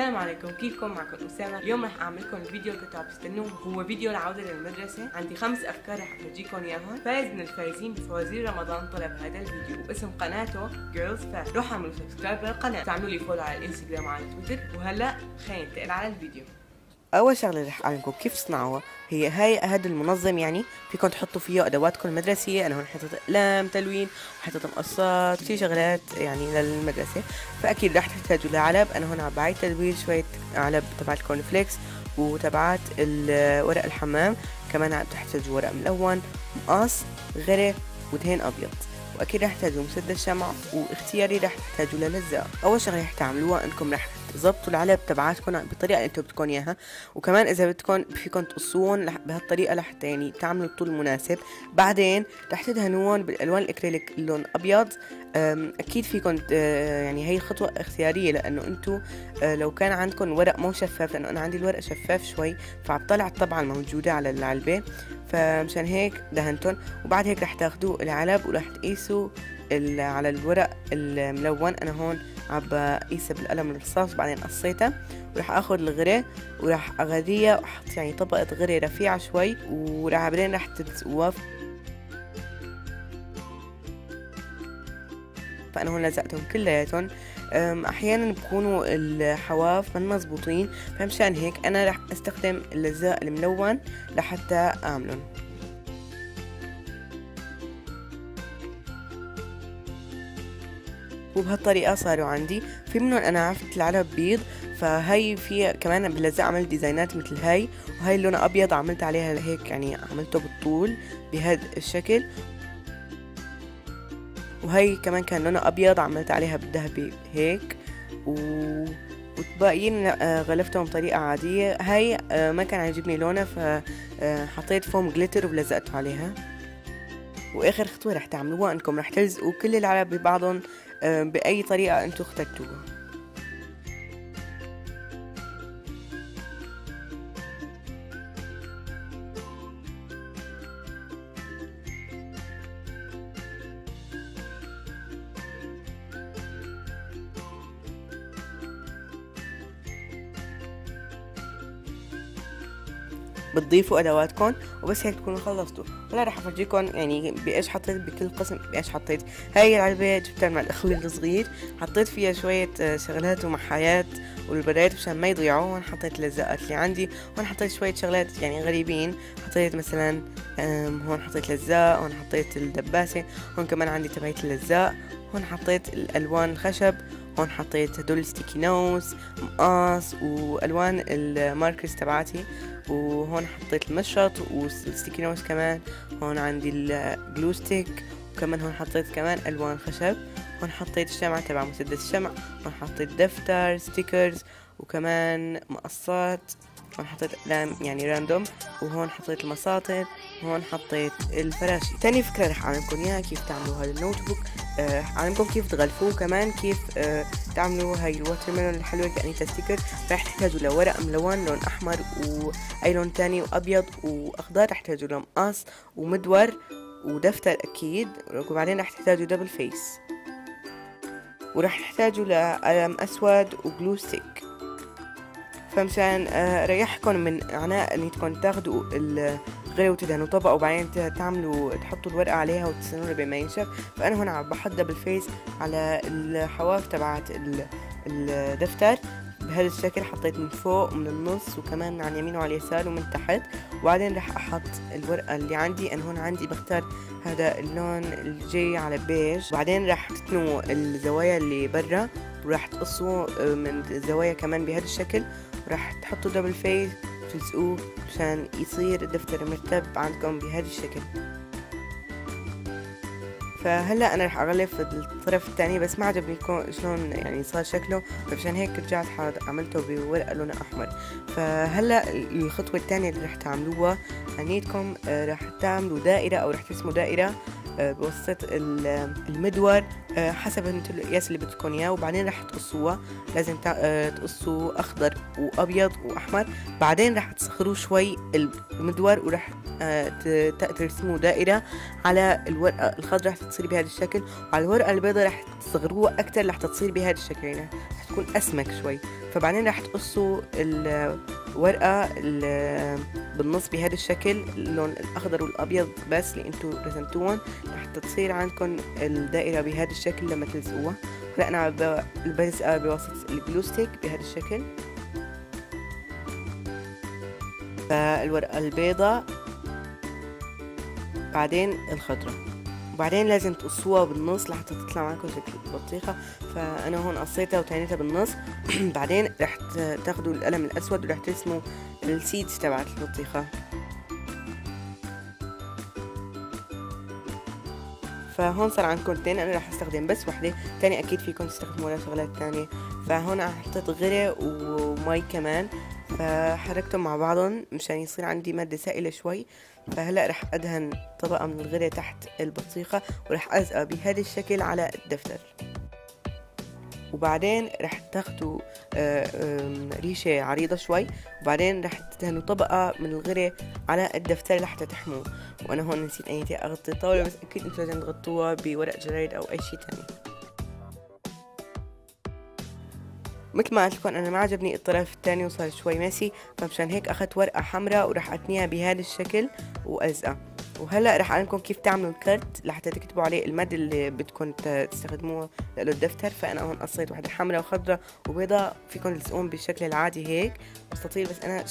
السلام عليكم، كيفكم؟ معكم أسامة. اليوم رح أعمل لكم الفيديو اللي كنتوا عم تستنوه، هو فيديو العودة للمدرسة. عندي 5 أفكار رح أفرجيكم إياهم. فايز من الفايزين بفوازير رمضان طلب هذا الفيديو واسم قناته جيرلز فاز. روحوا اعملوا سبسكرايب للقناة، تعملوا لي فولو على الانستغرام وعلى تويتر. وهلا خلينا ننتقل على الفيديو. اول شغله رح اعلمكم كيف تصنعوها. هذا المنظم، يعني فيكم تحطوا فيه ادواتكم المدرسيه. انا هون حطيت اقلام تلوين وحطيت مقصات كثير شغلات يعني للمدرسه. فاكيد رح تحتاجوا لعلب. انا هون عم بعيد تدوير شويه علب تبعت الكورن فليكس وتبعت ورق الحمام. كمان عم تحتاجوا ورق ملون، مقص، غري، ودهن ابيض. واكيد رح تحتاجوا مسدس شمع، واختياري رح تحتاجوا للزق. اول شغله رح تعملوها انكم رح تظبطوا العلب تبعاتكم بالطريقه اللي انتم بدكم اياها. وكمان اذا بدكم فيكم تقصوهم بهالطريقه لحتى يعني تعملوا الطول المناسب. بعدين رح تدهنوهم بالالوان الاكريليك اللون ابيض. اكيد فيكم يعني هي خطوه اختياريه، لانه انتم لو كان عندكم ورق مو شفاف، لانه انا عندي الورق شفاف شوي فعطلع الطبعه الموجوده على العلبه، فمشان هيك دهنتهم. وبعد هيك رح تاخذوا العلب ورح تقيسوا على الورق الملون. انا هون عم بقيسها بالقلم الرصاص، بعدين قصيتها. ورح اخذ الغري ورح اغذيها واحط يعني طبقه غري رفيعه شوي، بعدين رح تلزقوها. فانا هون لزقتهم كلياتهم. احيانا بكونوا الحواف من مزبوطين، فمشان هيك انا رح استخدم اللزاق الملون لحتى اعملهم. وبهالطريقة صاروا عندي. في منهم أنا عرفت العلب بيض، فهي في كمان بلزق عملت ديزاينات مثل هاي. وهي لونها أبيض عملت عليها هيك، يعني عملته بالطول بهذا الشكل. وهي كمان كان لونها أبيض عملت عليها بالذهبي هيك. والباقيين غلفتهم بطريقة عادية. هاي ما كان عاجبني لونها، فحطيت فوم جليتر ولزقته عليها. واخر خطوه رح تعملوها انكم رح تلزقوا كل العلب ببعضهم باي طريقه انتم اخترتوها. بتضيفوا ادواتكم وبس هيك تكونوا خلصتوا. هلا رح افرجيكم يعني بايش حطيت بكل قسم. بايش حطيت هاي العلبه جبتها مع الاخوي الصغير، حطيت فيها شويه شغلات ومحايات والبرايات مشان ما يضيعوا. هون حطيت اللزقات اللي عندي. هون حطيت شويه شغلات يعني غريبين. حطيت مثلا هون حطيت لزاق، هون حطيت الدباسه، هون كمان عندي تبعية اللزاق، هون حطيت الالوان الخشب، هون حطيت هدول ستيكي نوز، مقاس، والوان الماركرز تبعاتي. وهون حطيت المشرط والستيكي نوز كمان. هون عندي الجلو ستيك، وكمان هون حطيت كمان الوان خشب. هون حطيت الشمعة تبع مسدس الشمع. هون حطيت دفتر ستيكرز وكمان مقصات. هون حطيت اقلام يعني راندوم. وهون حطيت المساطر. وهون حطيت الفراشي. تاني فكرة رح اعلمكم اياها كيف تعملوا هذا النوت بوك. اعلمكم كيف تغلفوه، كمان كيف تعملوا هاي الواتر ميلون الحلوة كأنيتا ستيكر. رح تحتاجوا لورق ملون لون احمر واي لون تاني وابيض واخضر. رح تحتاجوا لمقص ومدور ودفتر اكيد. وبعدين رح تحتاجوا دبل فيس، ورح تحتاجوا لقلم اسود وجلو ستيك. فمشان ريحكم من عناء انكم تاخدوا الغري وتدهنوا طبقة وبعدين تحطوا الورقة عليها وتستنوا بما ينشف. فانا هون عم بحط دبل فيس على الحواف تبعت الدفتر بهذا الشكل. حطيت من فوق ومن النص وكمان عن اليمين وعلى اليسار ومن تحت. وبعدين رح احط الورقة اللي عندي. انا هون عندي بختار هذا اللون الجاي على بيج. وبعدين رح تتنوا الزوايا اللي برا ورح تقصوا من الزوايا كمان بهذا الشكل. ورح تحطوا دبل فيس وتلزقوه مشان يصير الدفتر مرتب عندكم بهذا الشكل. فهلا انا رح اغلف الطرف الثاني، بس ما عجبني شلون يعني صار شكله، فمشان هيك رجعت عملته بورقه لونها احمر. فهلا الخطوه الثانيه اللي رح تعملوها انيتكم رح تعملوا دائره او رح ترسموا دائره بوسط المدور حسب انتوا القياس اللي بدكم اياه. وبعدين رح تقصوها. لازم تقصوا اخضر وابيض واحمر. بعدين رح تصغروا شوي المدور ورح ترسموا دائره على الورقه الخضراء رح تصير بهذا الشكل، وعلى الورقه البيضاء رح تصغروها اكثر رح تصير بهذا الشكل. يعني تكون اسمك شوي. فبعدين رح تقصوا الورقة بالنص بهذا الشكل، اللون الاخضر والابيض بس اللي انتو رسمتوهم لحتى تصير عندكم الدائرة بهذا الشكل لما تلزقوها. هلا انا بلزقها بواسطة الجلو ستيك بهذا الشكل. فالورقة البيضاء بعدين الخضراء، وبعدين لازم تقصوها بالنص لحتى تطلع معكم شكل البطيخة. فأنا هون قصيتها وتنيتها بالنص. بعدين رح تاخدوا القلم الأسود ورح ترسموا السيدز تبعت البطيخة. فهون صار عندكم اثنين، أنا رح استخدم بس وحدة، تاني أكيد فيكم تستخدموا لها شغلات تانية. فهون حطيت غرة ومي كمان، فحركتهم مع بعضهم مشان يصير عندي مادة سائلة شوي. فهلا رح ادهن طبقة من الغرة تحت البطيخة ورح الزقها بهذا الشكل على الدفتر. وبعدين رح تاخدوا ريشة عريضة شوي، وبعدين رح تدهنوا طبقة من الغرة على الدفتر لحتى تحموه. وانا هون نسيت ايتي اغطي الطاولة، بس اكيد انتوا لازم تغطوها بورق جرايد او اي شيء تاني. مثل ما قلت لكم انا ما عجبني الطرف الثاني وصار شوي ماسي، فمشان هيك اخذت ورقه حمراء وراح اتنيها بهذا الشكل والزقها. وهلا راح اعلمكم كيف تعملوا الكرت لحتى تكتبوا عليه المد اللي بدكم تستخدموه للدفتر. فانا هون قصيت وحده حمراء وخضراء وبيضاء، فيكم تلزقون بالشكل العادي هيك مستطيل، بس انا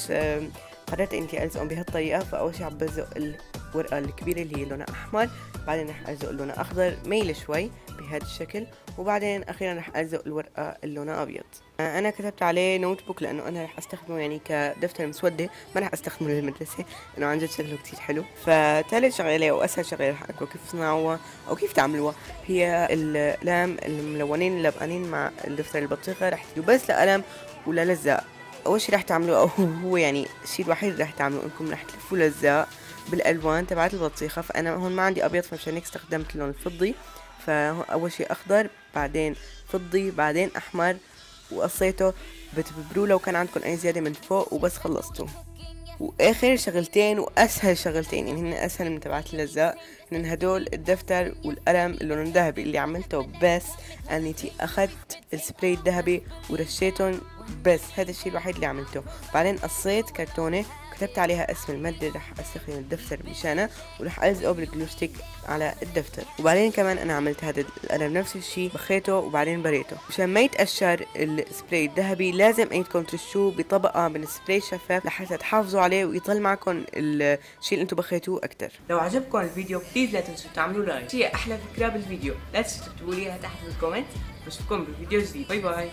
قررت اني الزقهم بهالطريقه. فاول شيء عم بلزق الورقه الكبيره اللي هي لونها احمر، بعدين رح الزق لونها اخضر ميل شوي بهذا الشكل، وبعدين اخيرا رح الزق الورقه اللي لونها ابيض. انا كتبت عليه نوت بوك لانه انا رح استخدمه يعني كدفتر مسوده، ما رح استخدمه للمدرسه لانه عن جد شكله كتير حلو. فثالث شغله واسهل شغله رح اقول كيف تصنعوها او كيف تعملوها هي الاقلام الملونين اللبقانين مع الدفتر البطيخه. رح تجيبوا بس لقلم ولا لزق. اول شيء رح تعملوه او هو يعني الشيء الوحيد رح تعملوه انكم رح تلفوا لزاق بالالوان تبعت البطيخه. فانا هون ما عندي ابيض فمشان هيك استخدمت اللون الفضي. فاول شيء اخضر بعدين فضي بعدين احمر، وقصيته بتبروا لو كان عندكم اي زياده من فوق وبس خلصتوا. واخر شغلتين واسهل شغلتين يعني هن اسهل من تبعات اللزاق، هن هدول الدفتر والقلم اللون الذهبي اللي عملته بس انيتي اخذت السبراي الذهبي ورشيتهم بس، هذا الشيء الوحيد اللي عملته. بعدين قصيت كرتونه كتبت عليها اسم المادة اللي رح استخدم الدفتر مشانها ورح الزقه بالجلو ستيك على الدفتر. وبعدين كمان انا عملت هذا القلم نفس الشيء، بخيته وبعدين بريته. مشان ما يتقشر السبراي الذهبي لازم انكم ترشوه بطبقة من السبراي شفاف لحتى تحافظوا عليه ويطل معكم الشيء اللي انتم بخيتوه اكثر. لو عجبكم الفيديو بليز لا تنسوا تعملوا لايك. شيء احلى فكرة بالفيديو لا تنسوا تكتبوا لي اياها تحت بالكومنت. بشوفكم بفيديو جديد. باي باي.